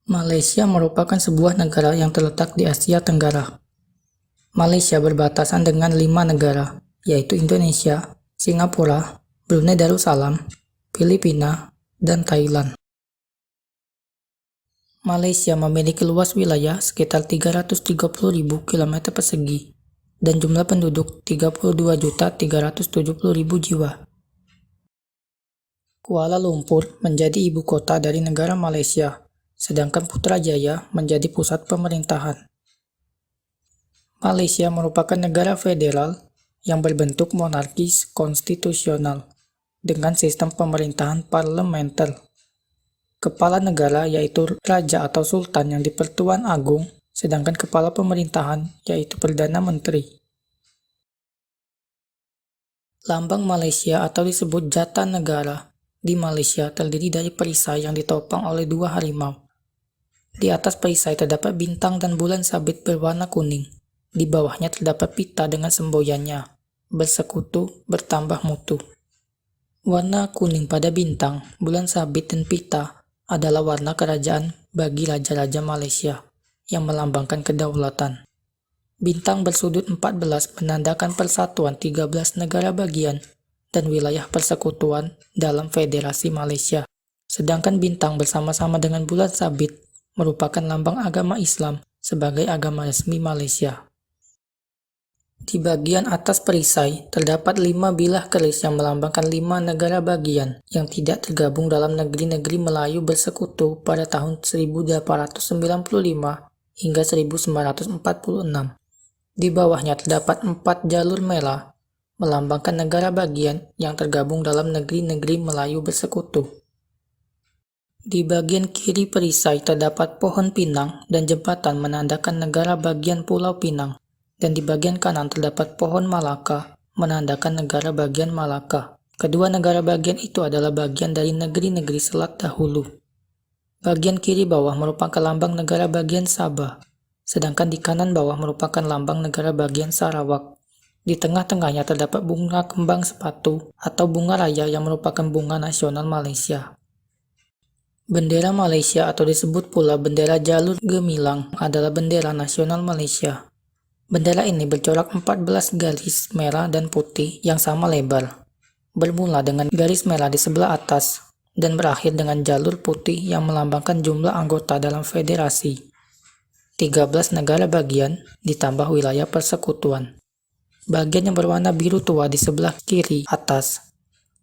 Malaysia merupakan sebuah negara yang terletak di Asia Tenggara. Malaysia berbatasan dengan 5 negara, yaitu Indonesia, Singapura, Brunei Darussalam, Filipina, dan Thailand. Malaysia memiliki luas wilayah sekitar 330.000 km persegi dan jumlah penduduk 32.370.000 jiwa. Kuala Lumpur menjadi ibu kota dari negara Malaysia, sedangkan Putrajaya menjadi pusat pemerintahan. Malaysia merupakan negara federal yang berbentuk monarkis konstitusional dengan sistem pemerintahan parlementer. Kepala negara yaitu Raja atau Sultan yang di-Pertuan Agung, sedangkan kepala pemerintahan yaitu Perdana Menteri. Lambang Malaysia atau disebut Jata Negara di Malaysia terdiri dari perisai yang ditopang oleh 2 harimau. Di atas perisai terdapat bintang dan bulan sabit berwarna kuning. Di bawahnya terdapat pita dengan semboyannya, bersekutu, bertambah mutu. Warna kuning pada bintang, bulan sabit, dan pita adalah warna kerajaan bagi raja-raja Malaysia yang melambangkan kedaulatan. Bintang bersudut 14 menandakan persatuan 13 negara bagian dan wilayah persekutuan dalam Federasi Malaysia. Sedangkan bintang bersama-sama dengan bulan sabit merupakan lambang agama Islam sebagai agama resmi Malaysia. Di bagian atas perisai terdapat 5 bilah keris yang melambangkan 5 negara bagian yang tidak tergabung dalam negeri-negeri Melayu bersekutu pada tahun 1895 hingga 1946. Di bawahnya terdapat 4 jalur merah melambangkan negara bagian yang tergabung dalam negeri-negeri Melayu bersekutu. Di bagian kiri perisai terdapat pohon pinang dan jembatan menandakan negara bagian Pulau Pinang. Dan di bagian kanan terdapat pohon Malaka, menandakan negara bagian Malaka. Kedua negara bagian itu adalah bagian dari negeri-negeri selat dahulu. Bagian kiri bawah merupakan lambang negara bagian Sabah, sedangkan di kanan bawah merupakan lambang negara bagian Sarawak. Di tengah-tengahnya terdapat bunga kembang sepatu atau bunga raya yang merupakan bunga nasional Malaysia. Bendera Malaysia atau disebut pula bendera jalur gemilang adalah bendera nasional Malaysia. Bendera ini bercorak 14 garis merah dan putih yang sama lebar, bermula dengan garis merah di sebelah atas dan berakhir dengan jalur putih yang melambangkan jumlah anggota dalam federasi. 13 negara bagian ditambah wilayah persekutuan. Bagian yang berwarna biru tua di sebelah kiri atas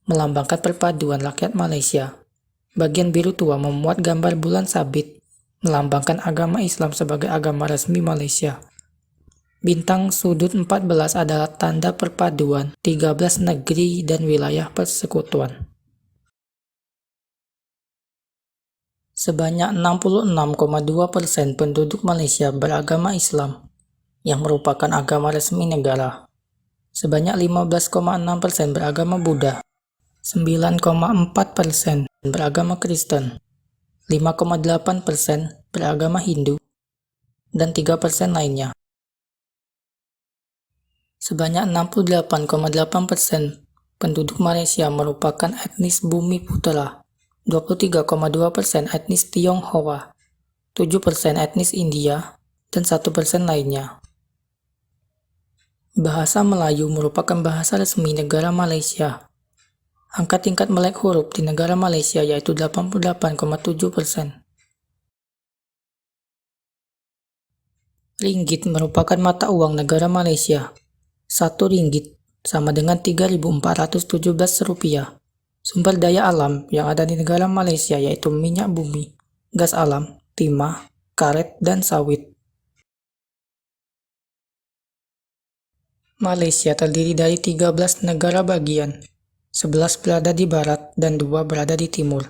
melambangkan perpaduan rakyat Malaysia. Bagian biru tua memuat gambar bulan sabit, melambangkan agama Islam sebagai agama resmi Malaysia. Bintang sudut 14 adalah tanda perpaduan 13 negeri dan wilayah persekutuan. Sebanyak 66,2% penduduk Malaysia beragama Islam, yang merupakan agama resmi negara. Sebanyak 15,6% beragama Buddha, 9,4% beragama Kristen, 5,8% beragama Hindu, dan 3% lainnya. Sebanyak 68,8% penduduk Malaysia merupakan etnis Bumi Putera, 23,2% etnis Tionghoa, 7% etnis India, dan 1% lainnya. Bahasa Melayu merupakan bahasa resmi negara Malaysia. Angka tingkat melek huruf di negara Malaysia yaitu 88,7%. Ringgit merupakan mata uang negara Malaysia. 1 ringgit sama dengan 3.417 rupiah. Sumber daya alam yang ada di negara Malaysia yaitu minyak bumi, gas alam, timah, karet, dan sawit. Malaysia terdiri dari 13 negara bagian, 11 berada di barat dan 2 berada di timur,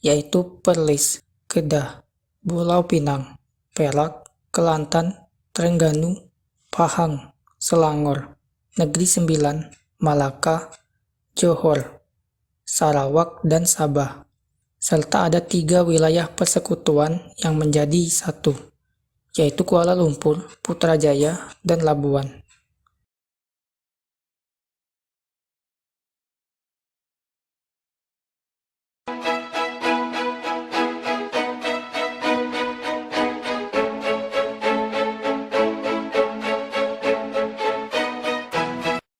yaitu Perlis, Kedah, Pulau Pinang, Perak, Kelantan, Terengganu, Pahang, Selangor, Negeri Sembilan, Malaka, Johor, Sarawak, dan Sabah, serta ada 3 wilayah persekutuan yang menjadi satu, yaitu Kuala Lumpur, Putrajaya, dan Labuan.